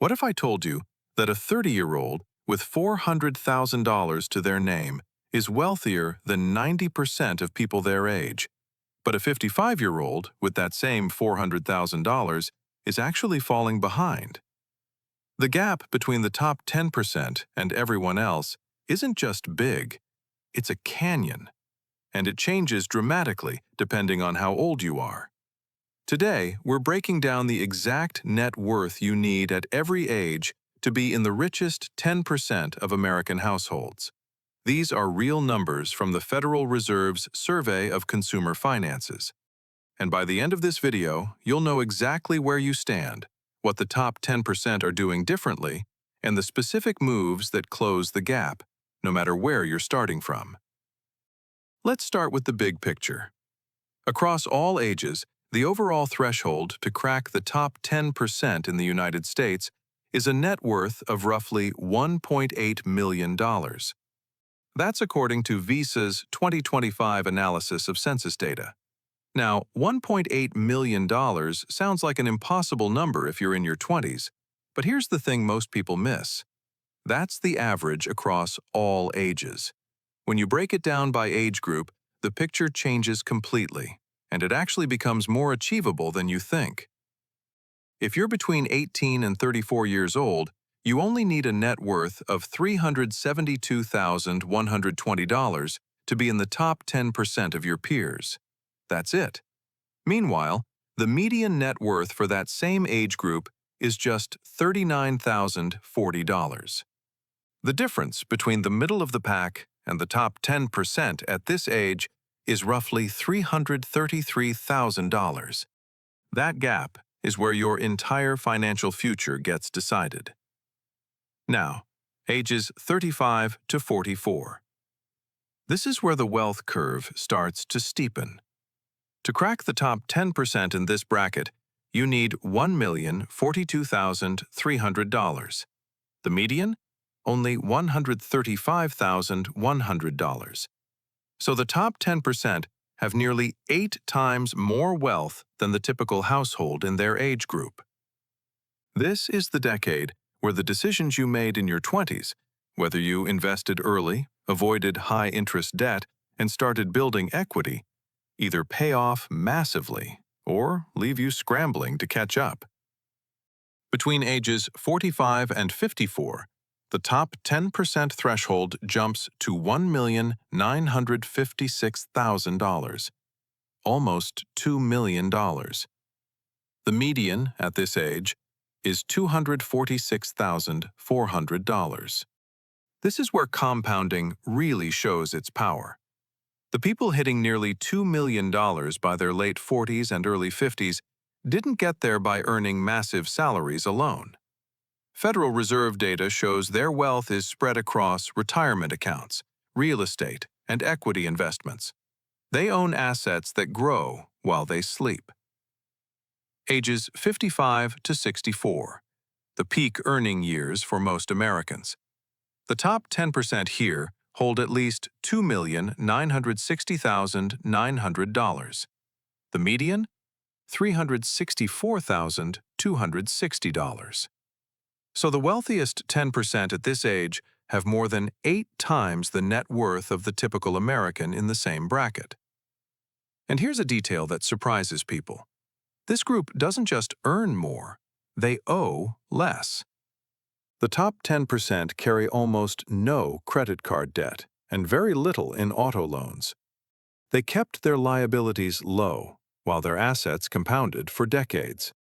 What if I told you that a 30-year-old with $400,000 to their name is wealthier than 90% of people their age, but a 55-year-old with that same $400,000 is actually falling behind? The gap between the top 10% and everyone else isn't just big, it's a canyon, and it changes dramatically depending on how old you are. Today, we're breaking down the exact net worth you need at every age to be in the richest 10% of American households. These are real numbers from the Federal Reserve's Survey of Consumer Finances. And by the end of this video, you'll know exactly where you stand, what the top 10% are doing differently, and the specific moves that close the gap, no matter where you're starting from. Let's start with the big picture. Across all ages, the overall threshold to crack the top 10% in the United States is a net worth of roughly $1.8 million. That's according to Visa's 2025 analysis of census data. Now, $1.8 million sounds like an impossible number if you're in your 20s, but here's the thing most people miss. That's the average across all ages. When you break it down by age group, the picture changes completely, and it actually becomes more achievable than you think. If you're between 18 and 34 years old, you only need a net worth of $372,120 to be in the top 10% of your peers. That's it. Meanwhile, the median net worth for that same age group is just $39,040. The difference between the middle of the pack and the top 10% at this age is roughly $333,000. That gap is where your entire financial future gets decided. Now, ages 35 to 44. This is where the wealth curve starts to steepen. To crack the top 10% in this bracket, you need $1,042,300. The median? Only $135,100. So the top 10% have nearly 8 times more wealth than the typical household in their age group. This is the decade where the decisions you made in your 20s, whether you invested early, avoided high-interest debt, and started building equity, either pay off massively or leave you scrambling to catch up. Between ages 45 and 54, the top 10% threshold jumps to $1,956,000, almost $2 million. The median at this age is $246,400. This is where compounding really shows its power. The people hitting nearly $2 million by their late 40s and early 50s didn't get there by earning massive salaries alone. Federal Reserve data shows their wealth is spread across retirement accounts, real estate, and equity investments. They own assets that grow while they sleep. Ages 55 to 64, the peak earning years for most Americans. The top 10% here hold at least $2,960,900. The median? $364,260. So the wealthiest 10% at this age have more than 8 times the net worth of the typical American in the same bracket. And here's a detail that surprises people. This group doesn't just earn more, they owe less. The top 10% carry almost no credit card debt and very little in auto loans. They kept their liabilities low, while their assets compounded for decades.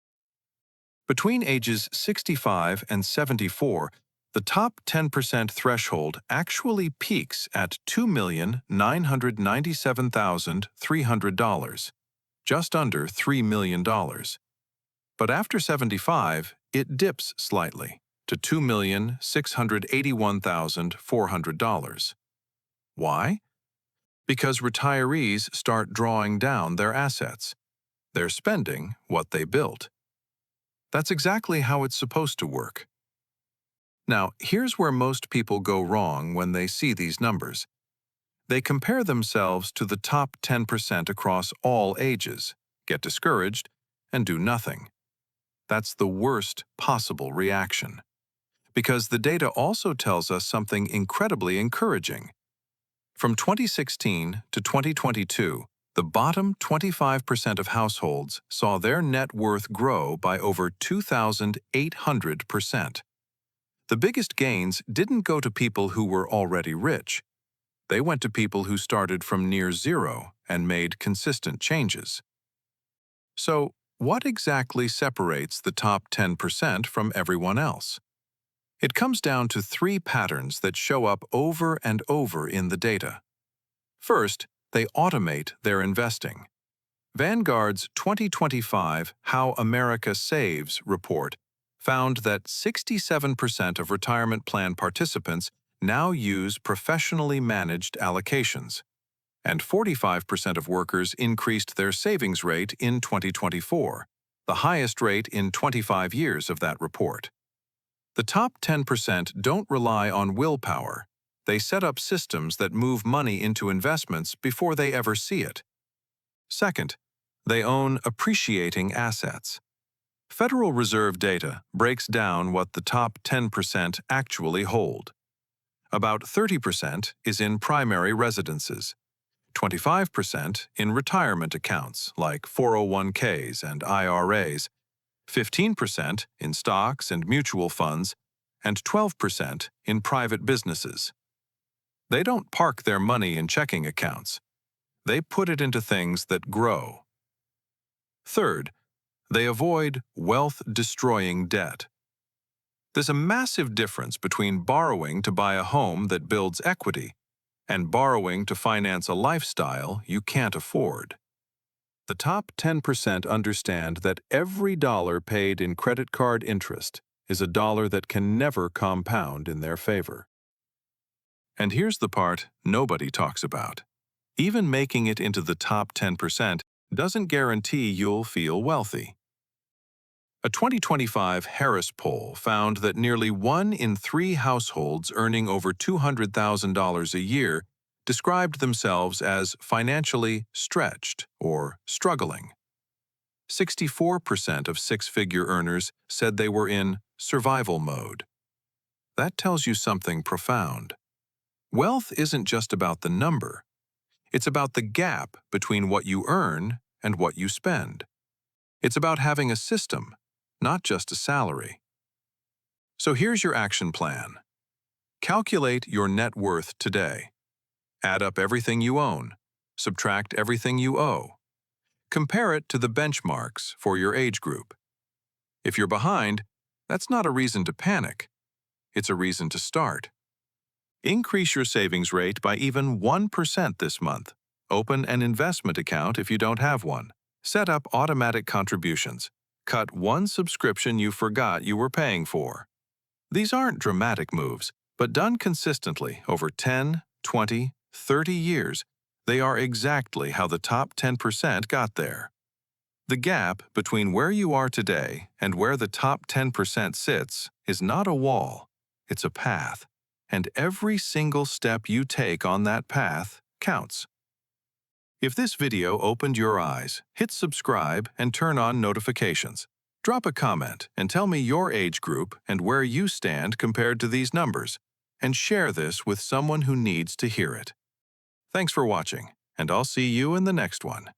Between ages 65 and 74, the top 10% threshold actually peaks at $2,997,300, just under $3 million. But after 75, it dips slightly to $2,681,400. Why? Because retirees start drawing down their assets. They're spending what they built. That's exactly how it's supposed to work. Now, here's where most people go wrong when they see these numbers. They compare themselves to the top 10% across all ages, get discouraged, and do nothing. That's the worst possible reaction. Because the data also tells us something incredibly encouraging. From 2016 to 2022, the bottom 25% of households saw their net worth grow by over 2,800%. The biggest gains didn't go to people who were already rich. They went to people who started from near zero and made consistent changes. So, what exactly separates the top 10% from everyone else? It comes down to three patterns that show up over and over in the data. First, they automate their investing. Vanguard's 2025 How America Saves report found that 67% of retirement plan participants now use professionally managed allocations, and 45% of workers increased their savings rate in 2024, the highest rate in 25 years of that report. The top 10% don't rely on willpower. They set up systems that move money into investments before they ever see it. Second, they own appreciating assets. Federal Reserve data breaks down what the top 10% actually hold. About 30% is in primary residences, 25% in retirement accounts like 401ks and IRAs, 15% in stocks and mutual funds, and 12% in private businesses. They don't park their money in checking accounts. They put it into things that grow. Third, they avoid wealth-destroying debt. There's a massive difference between borrowing to buy a home that builds equity and borrowing to finance a lifestyle you can't afford. The top 10% understand that every dollar paid in credit card interest is a dollar that can never compound in their favor. And here's the part nobody talks about. Even making it into the top 10% doesn't guarantee you'll feel wealthy. A 2025 Harris poll found that nearly 1 in 3 households earning over $200,000 a year described themselves as financially stretched or struggling. 64% of six-figure earners said they were in survival mode. That tells you something profound. Wealth isn't just about the number. It's about the gap between what you earn and what you spend. It's about having a system, not just a salary. So here's your action plan. Calculate your net worth today. Add up everything you own. Subtract everything you owe. Compare it to the benchmarks for your age group. If you're behind, that's not a reason to panic. It's a reason to start. Increase your savings rate by even 1% this month. Open an investment account if you don't have one. Set up automatic contributions. Cut one subscription you forgot you were paying for. These aren't dramatic moves, but done consistently over 10, 20, 30 years, they are exactly how the top 10% got there. The gap between where you are today and where the top 10% sits is not a wall, it's a path. And every single step you take on that path counts. If this video opened your eyes, hit subscribe and turn on notifications. Drop a comment and tell me your age group and where you stand compared to these numbers, and share this with someone who needs to hear it. Thanks for watching, and I'll see you in the next one.